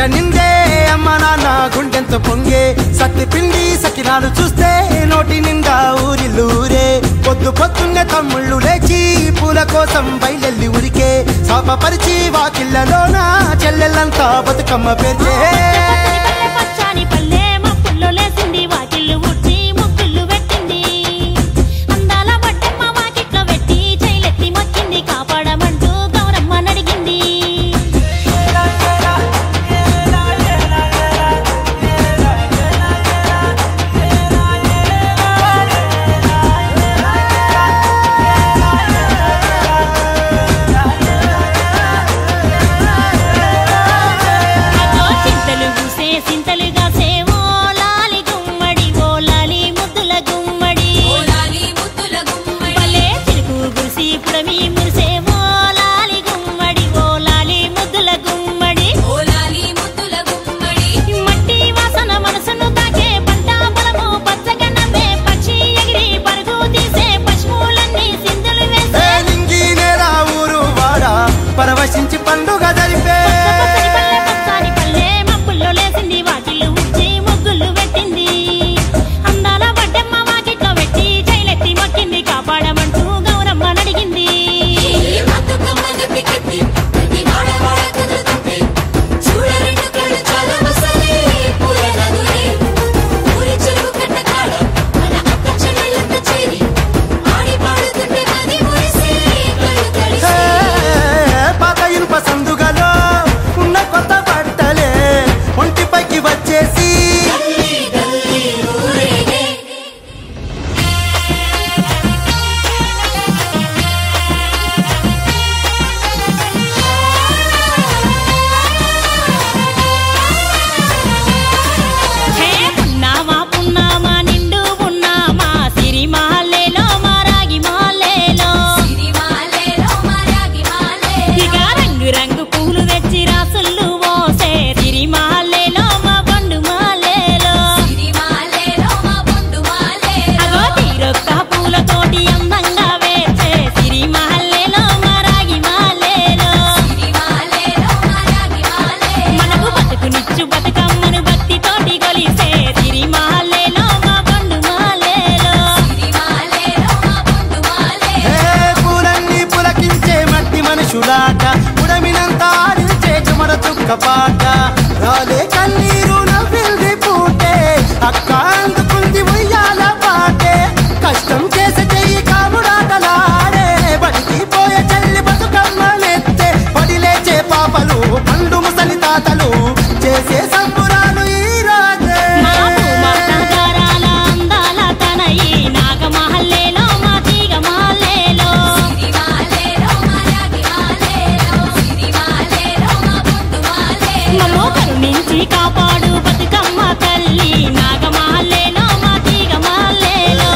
నిందే అమ్మ నాన్న గుండెంతో పొంగే సత్తి పిండి సకినాలు చూస్తే నోటి నిండా ఊరిల్లూరే పొద్దు పొద్దున్నే తమ్ముళ్ళు లేచి పూల కోసం బయలెల్లి ఉరికే శాపపరిచి వాకిళ్ళలోన చెల్లెళ్ళంతా బతుకమ్మ పేర్చే పరవశించి పండుగ జరిపే మబ్బుల్లో లేసింది వాకిళ్ళు ఊడ్చి ముగ్గులు పెట్టింది అందాల వడ్డమ్మ వాకిట్లో పెట్టి జైలెత్తి మొక్కింది కాపాడమంటూ గౌరమ్మ నడిగింది పాట రాలే కన్నీరు నవ్వింది పూటే అక్క అందుకుంది ఉయ్యాల పాటే కష్టం చేసే చెయ్యి కాముడాటలాడే బడికి పోయే చెల్లి బతుకమ్మనెత్తే పడి లేచే పాపలు పండు ముసలి తాతలు చేసే సంబురాలు ఈ రాజే అందాల తనయి నాగమహల్లేలో మా తీగ మహల్లేలో కరుణించి కాపాడు బతుకమ్మ తల్లి నాగమహల్లేలో మా తీగ మహల్లేలో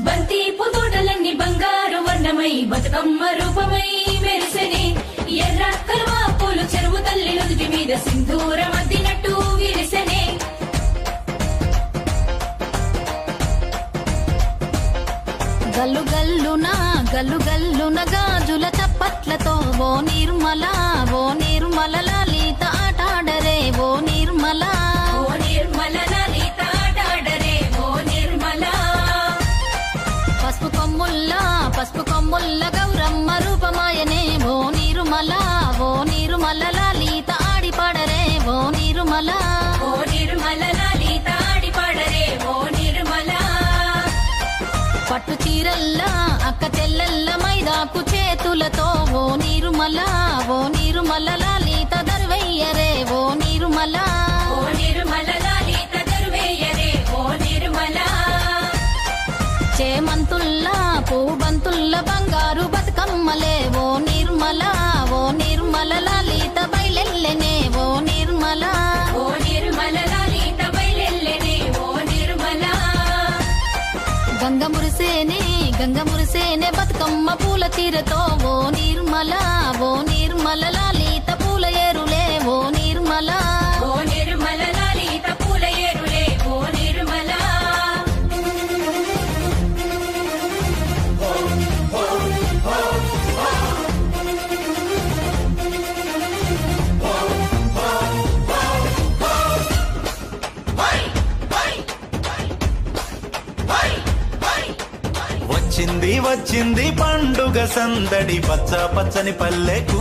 బంతి పుతోటలన్నీ బంగారు వర్ణమై బతుకమ్మ రూపమై మెరిసెనే ఎర్ర కలువ పూలు చెరువు తల్లి నుదుటి మీద సింధూరం అద్దినట్టు విరిసెనే గల్లు గల్లున గాజుల చప్పట్లతో ఓ నిర్మల లలిత ఆటాడరే ఓ నిర్మల లలిత ఆటాడరే ఓ నిర్మల పసుపు కొమ్ముల్ల గౌరమ్మ రూపమాయనే ఓ నిర్మల లలిత ఆడి పాడరే ఓ నిర్మల లలిత ఆడి పాడరే ఓ నిర్మల పట్టు చీరల్లా అక్క చెల్లెల్ల మైదాకు చేతులతో ఓ నిర్మల లలిత దర్వయ్యరే ఓ నిర్మల లలిత దర్వయ్యరే ఓ నిర్మల చేమంతుల్లా పూబంతుల్ల బంగారు బతుకమ్మలే ఓ నిర్మల లలిత బయలెల్లెనే ఓ నిర్మల లలిత బయలెల్లెనే ఓ నిర్మల గంగ మురిసేనే బతుకమ్మ బతుకమ్మ పూల తీరతో ఓ నిర్మల లలిత పూల ఏరులే ఓ నిర్మల లలిత పూల ఏరులే ఓ నిర్మల వచ్చింది వచ్చింది పండుగ సందడి పచ్చ పచ్చని పల్లెకు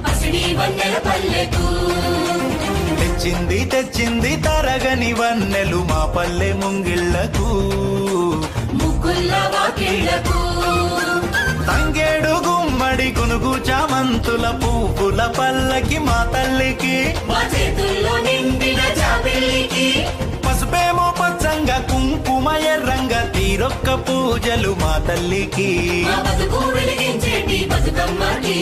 పసిడి వన్నెల పల్లెకు తెచ్చింది తెచ్చింది తరగని వన్నెలు మా పల్లె ముంగిళ్లకు ముగ్గుల వాకిళ్లకు తంగేడు గుమ్మడి గునుగు చామంతుల పువ్వుల పల్లకి మా తల్లికి మా చేతుల్లో నిండిన జాబిల్లికి పసుపేమో పచ్చంగా కుంకుమ ఎర్రంగా తీరొక్క పూజలు మా తల్లికి మా బతుకు వెలిగించేటి బతుకమ్మకి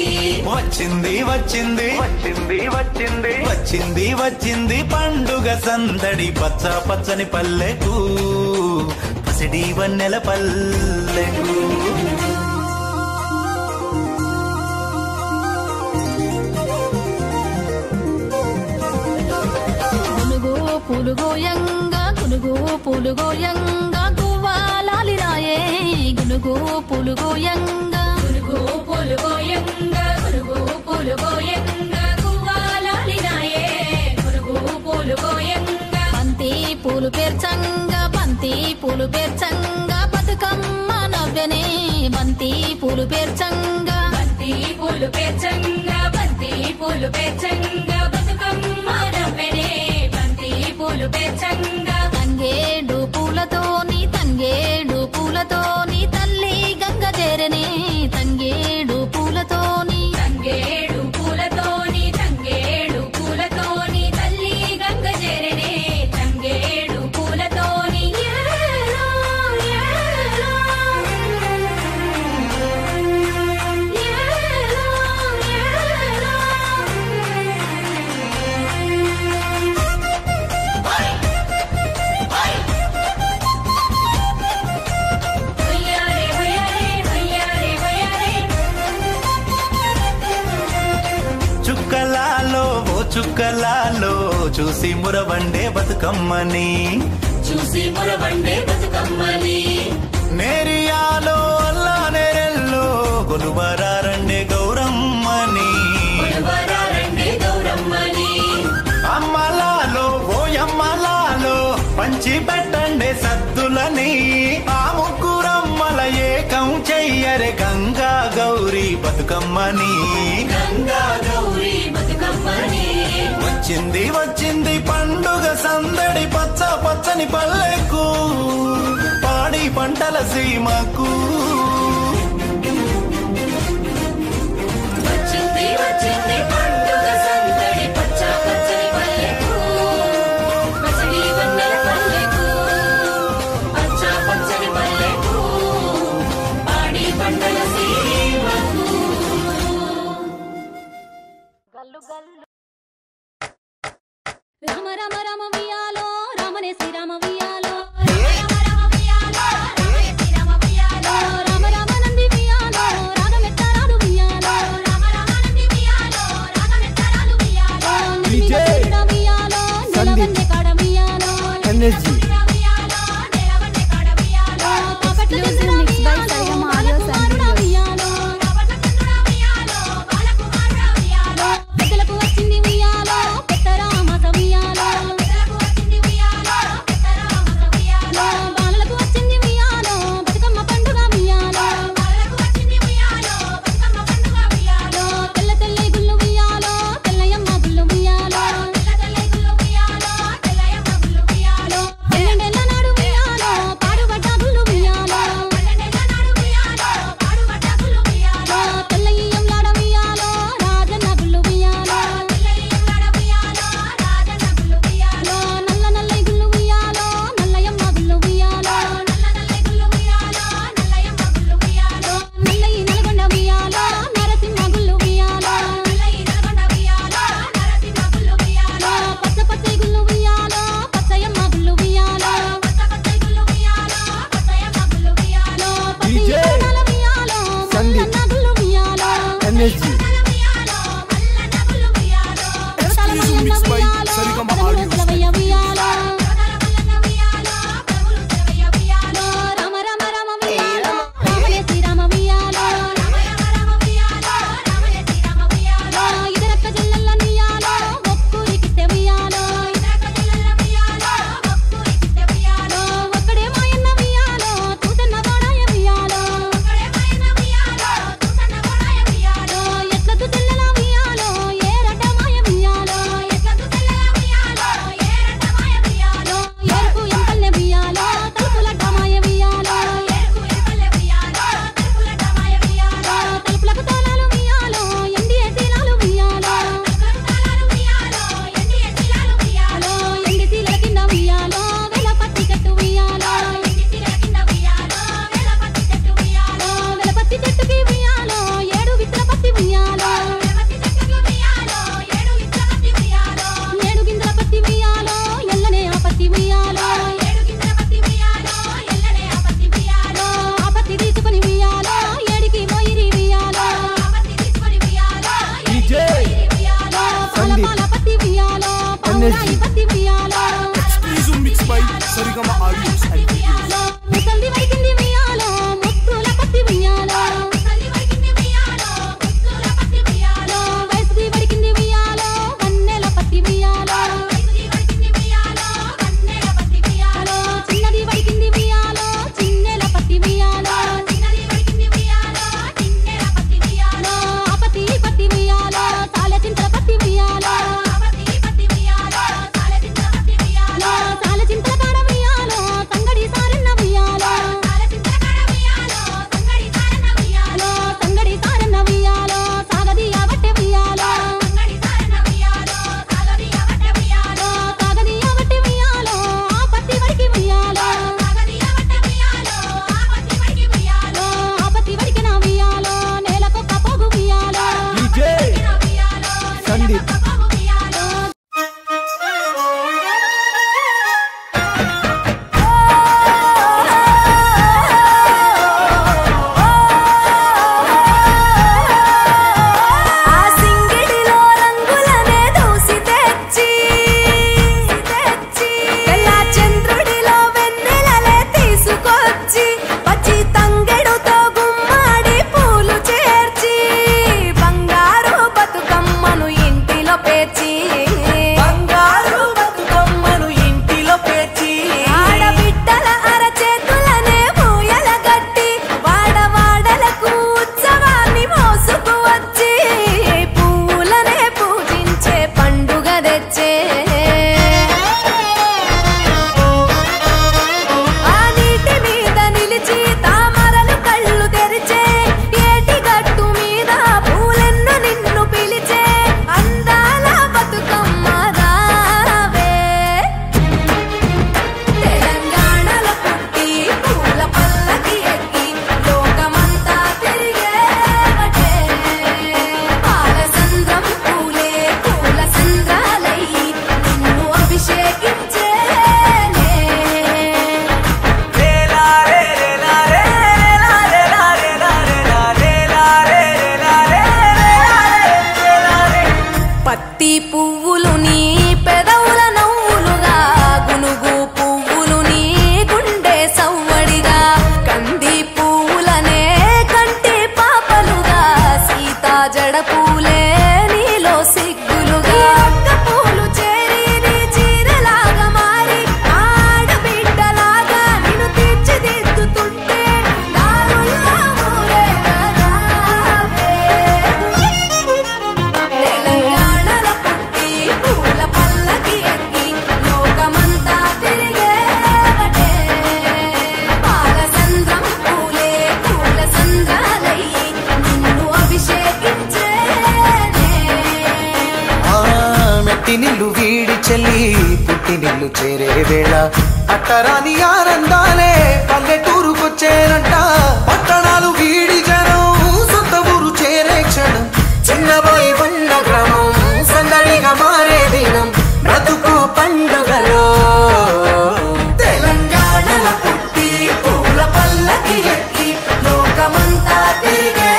వచ్చింది వచ్చింది వచ్చింది వచ్చింది వచ్చింది వచ్చింది పండుగ సందడి పచ్చ పచ్చని పల్లెకు పసిడి వన్నెల పల్లెకు గునుగు పూలుగోయంగా గువ్వాలాలిరాయే గునుగు పూలుగోయంగా గువ్వాలాలినాయే గునుగు పూలుగోయంగా బంతి పూలు పేర్చంగా బతుకమ్మ నవ్వెనే బంతి పూలు పేర్చంగా బతుకమ్మ నవ్వెనే బంతి పూలు పేర్చంగా తంగేడు పూలతోని తల్లి గంగ చేరనే తంగేడు పూలతోని తల్లి గంగ చేరనే తంగేడు పూలతోని చుక్కలాలో చూసి మురవండే బతుకమ్మని నేరియాలో అల్లా నేరెల్లో కొలువరారండే గౌరమ్మని అమ్మలాలో ఓయమ్మలాలో పంచి పెట్టండే సద్దులని ఆ ముగ్గురమ్మల ఏకం చెయ్యరే గంగా గౌరీ బతుకమ్మని వచ్చింది వచ్చింది పండుగ సందడి పచ్చ పచ్చని పల్లెకు పాడి పంటల సీమకు రామ రామ రామ వియాలో రామనే శ్రీరామ వియాలో రామ రామ నంది వియాలో రాగమెత్తరాలు వియాలో నిజమిడ వియాలో నెలవన్నె కాడ వియాలో energy Sarigama audio Exclusive mix by Sarigama Audios and Videos. పుట్టినిల్లు వీడి చెల్లి పుట్టినిల్లు చేరే వేళ అట్టరాని ఆనందాలే పల్లెటూరుకొచ్చేనంట. పట్టణాలు వీడి జనం సొంత ఊరు చేరే క్షణం, చిన్నబోయి బండ గ్రామం సందడిగా మారే దినం, బ్రతుకు పండుగలో తెలంగాణల పుట్టి పూల పల్లకి ఎక్కి లోకమంతా తిరిగే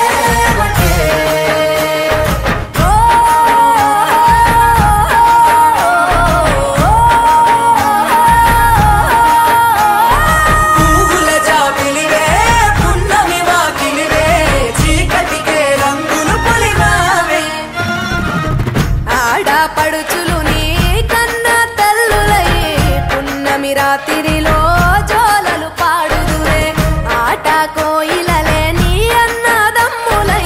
పడుచులు నీ కన్న తల్లులై పున్నమి రాత్రిలో జోలలు పాడుదురే ఆట కోయిలలే నీ అన్నదమ్ములై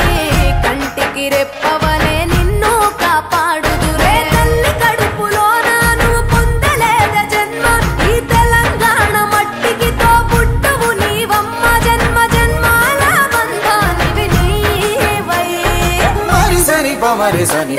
కంటికి రెప్పవలే నిన్ను కాపాడుదురే తల్లి కడుపులో నాను పొందలేద జన్మ ఈ తెలంగాణ మట్టికి తో పుట్టవు నీవమ్మ జన్మ జన్మాల బంధానివి నీవై మరి సరి పమరి సని